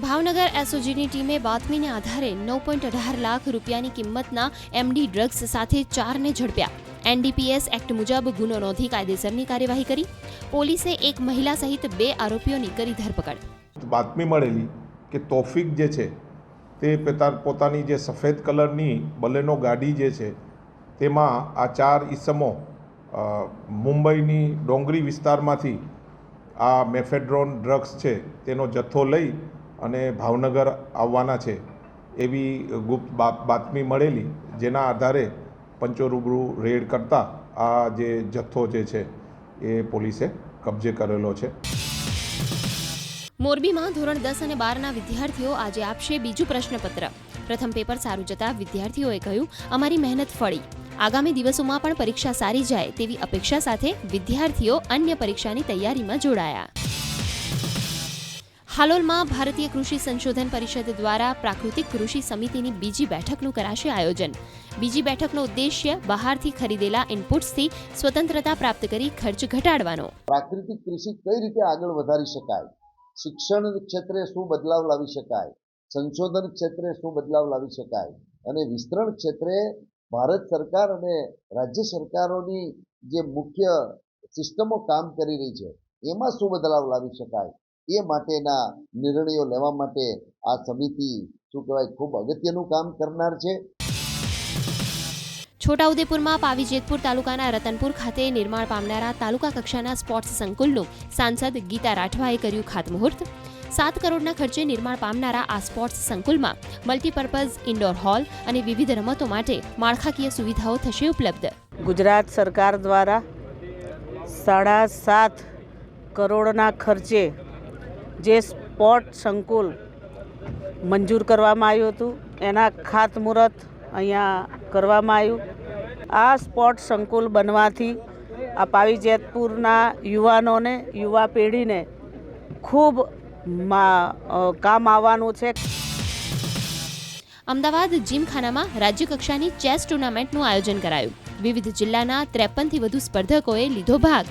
ભાવનગર એસઓજીની ટીમે બાતમીને આધારે 9.18 લાખ રૂપિયાની કિંમતના એમડી ડ્રગ્સ સાથે 4ને ઝડપ્યા। એનડીપીએસ એક્ટ મુજબ ગુનો નોંધી કાયદેસરની કાર્યવાહી કરી। પોલીસે એક મહિલા સહિત 2 આરોપીઓની કરી ધરપકડ। બાતમી મળેલી કે તોફિક જે છે તે પોતાની જે સફેદ કલરની બલેનો ગાડી જે છે તેમાં આ 4 ઈસમો મુંબઈની ડોંગરી વિસ્તારમાંથી આ મેફેડ્રોન ડ્રગ્સ છે તેનો જથ્થો લઈ અને ભાવનગર આવવાના છે એવી ગુપ્ત બાતમી મળેલી, જેના આધારે પંચો રૂબરૂ રેડ કરતા આ જે જથ્થો જે છે એ પોલીસે કબજે કરેલો છે। મોરબીમાં ધોરણ 10 અને 12ના વિદ્યાર્થીઓ આજે આપશે બીજું પ્રશ્નપત્ર। પ્રથમ પેપર સારું જતા વિદ્યાર્થીઓએ કહ્યું, અમારી મહેનત ફળી। આગામી દિવસોમાં પણ પરીક્ષા સારી જાય તેવી અપેક્ષા સાથે વિદ્યાર્થીઓ અન્ય પરીક્ષાની તૈયારીમાં જોડાયા। હાલોલમાં ભારતીય કૃષિ સંશોધન પરિષદ દ્વારા પ્રાકૃતિક કૃષિ સમિતિની બીજી બેઠકનું કરાશે આયોજન। બીજી બેઠકનો ઉદ્દેશ્ય બહારથી ખરીદેલા ઇનપુટ્સથી સ્વતંત્રતા પ્રાપ્ત કરી ખર્ચ ઘટાડવાનો। પ્રાકૃતિક કૃષિ કઈ રીતે આગળ વધારી શકાય, શિક્ષણ ક્ષેત્રે શું બદલાવ લાવી શકાય, સંશોધન ક્ષેત્રે શું બદલાવ લાવી શકાય અને વિસ્તરણ ક્ષેત્રે ભારત સરકાર અને રાજ્ય સરકારોની જે મુખ્ય સિસ્ટમો કામ કરી રહી છે એમાં શું બદલાવ લાવી શકાય એ માટેના નિર્ણયો લેવા માટે આ સમિતિ ખૂબ અગત્યનું કામ કરનાર છે। છોટાઉદેપુરમાં પાવીજેતપુર તાલુકાના રતનપુર ખાતે નિર્માણ પામનારા તાલુકા કક્ષાના સ્પોર્ટ્સ સંકુલનું સાંસદ ગીતા રાઠવાએ કર્યું ખાતમુહૂર્ત। 7 કરોડના ખર્ચે નિર્માણ પામનારા આ સ્પોર્ટ્સ સંકુલમાં મલ્ટીપર્પઝ ઇન્ડોર હોલ અને વિવિધ રમતો માટે માળખાકીય સુવિધાઓ થશે ઉપલબ્ધ। ગુજરાત સરકાર દ્વારા 7.5 કરોડના ખર્ચે જે સ્પોર્ટ સંકુલ મંજૂર કરવામાં આવ્યું હતું એના ખાતમુહૂર્ત અહીંયા કરવામાં આવ્યું। આ સ્પોર્ટ સંકુલ બનવાથી આ પાવીજેતપુરના યુવાનોને, યુવા પેઢીને ખૂબ કામ આવવાનું છે। અમદાવાદ જીમખાનામાં રાજ્યકક્ષાની ચેસ ટુર્નામેન્ટનું આયોજન કરાયું। વિવિધ જિલ્લાના 53થી વધુ સ્પર્ધકોએ લીધો ભાગ।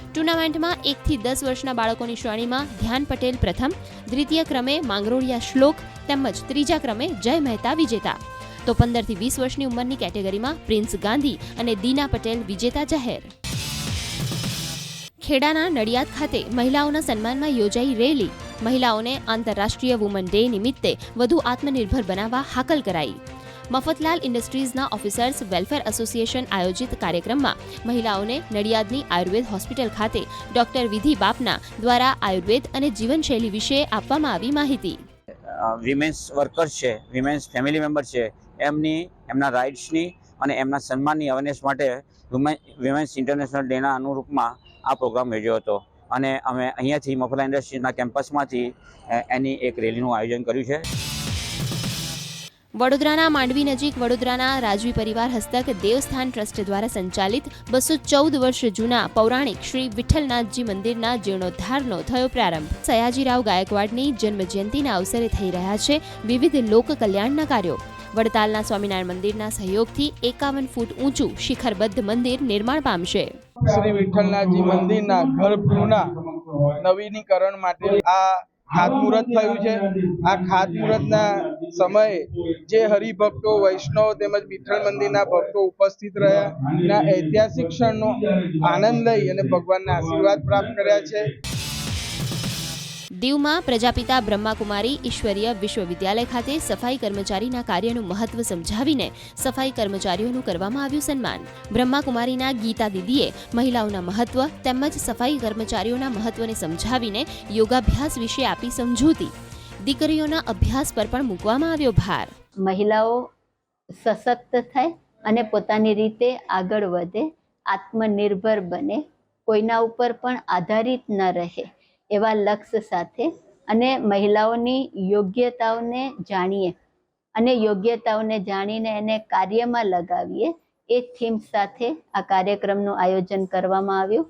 ટુર્નામેન્ટમાં 1 થી 10 વર્ષના બાળકોની શ્રેણીમાં ધ્યાન પટેલ પ્રથમ, દ્વિતીય ક્રમે માંગરોળિયા શ્લોક તેમજ ત્રીજા ક્રમે જય મહેતા વિજેતા, તો 15 થી 20 વર્ષની ઉંમરની કેટેગરીમાં પ્રિન્સ ગાંધી અને દીના પટેલ વિજેતા જાહેર। ખેડાના નડિયાદ ખાતે મહિલાઓના સન્માનમાં યોજાઈ રેલી। મહિલાઓને આંતરરાષ્ટ્રીય વુમન ડે નિમિત્તે વધુ આત્મનિર્ભર બનાવવા હાકલ કરાઈ। મફતલાલ ઇન્ડસ્ટ્રીઝના ઓફિસર્સ વેલફેર એસોસિએશન આયોજિત કાર્યક્રમમાં મહિલાઓને નડિયાદની આયુર્વેદ હોસ્પિટલ ખાતે ડોક્ટર વિધિ બાપના દ્વારા આયુર્વેદ અને જીવનશૈલી વિશે આપવામાં આવી માહિતી। વિમેન્સ વર્કર્સ છે, વિમેન્સ ફેમિલી મેમ્બર છે, એમના રાઇટ્સની અને એમના સન્માનની અવેરનેસ માટે વિમેન્સ ઇન્ટરનેશનલ ડેના અનુરૂપમાં આ પ્રોગ્રામ યોજ્યો હતો અને અમે અહીંયાથી મફતલાલ ઇન્ડસ્ટ્રીઝના કેમ્પસમાંથી એની એક રેલીનું આયોજન કર્યું છે। વડોદરાના માંડવી નજીક વડોદરાના રાજવી પરિવાર હસ્તક દેવસ્થાન ટ્રસ્ટ દ્વારા સંચાલિત 214 વર્ષ જૂના પૌરાણિક શ્રી વિઠ્ઠલનાથજી મંદિરના જીર્ણોદ્ધારનો થયો પ્રારંભ। સયાજીરાવ ગાયકવાડની જન્મજયંતિના અવસરે થઈ રહ્યા છે વિવિધ લોક કલ્યાણના કાર્યો। વડતાલના સ્વામિનારાયણ મંદિરના સહયોગથી 51 ફૂટ ઊંચું શિખરબદ્ધ મંદિર નિર્માણ પામશે। શ્રી વિઠ્ઠલનાથજી મંદિરના ગર્ભગૃહના નવીનીકરણ માટે આ ખાતમુહૂર્ત થયું છે। આ ખાતમુહૂર્તના સમયે જે હરિભક્તો, વૈષ્ણવ તેમજ વિઠ્ઠલ મંદિરના ભક્તો ઉપસ્થિત રહ્યા અને ઐતિહાસિક ક્ષણનો આનંદ લઈ અને ભગવાનના આશીર્વાદ પ્રાપ્ત કર્યા છે। દીવમાં પ્રજાપિતા બ્રહ્માકુમારી ઈશ્વરીય વિશ્વવિદ્યાલય ખાતે સફાઈ કર્મચારીના કાર્યનું મહત્વ સમજાવીને સફાઈ કર્મચારીઓનું કરવામાં આવ્યું સન્માન। બ્રહ્માકુમારીના ગીતા દીદીએ મહિલાઓના મહત્વ તેમજ સફાઈ કર્મચારીઓના મહત્વને સમજાવીને યોગાભ્યાસ વિશે આપી સમજૂતી। દીકરીઓના અભ્યાસ પર પણ મૂકવામાં આવ્યો ભાર। મહિલાઓ સશક્ત થાય અને પોતાની રીતે આગળ વધે, આત્મનિર્ભર બને, કોઈના ઉપર પણ આધારિત ન રહે એવા લક્ષ્ય સાથે અને મહિલાઓની યોગ્યતાઓને જાણીએ અને યોગ્યતાઓને જાણીને એને કાર્યમાં લગાવીએ એ થીમ સાથે આ કાર્યક્રમનું આયોજન કરવામાં આવ્યું।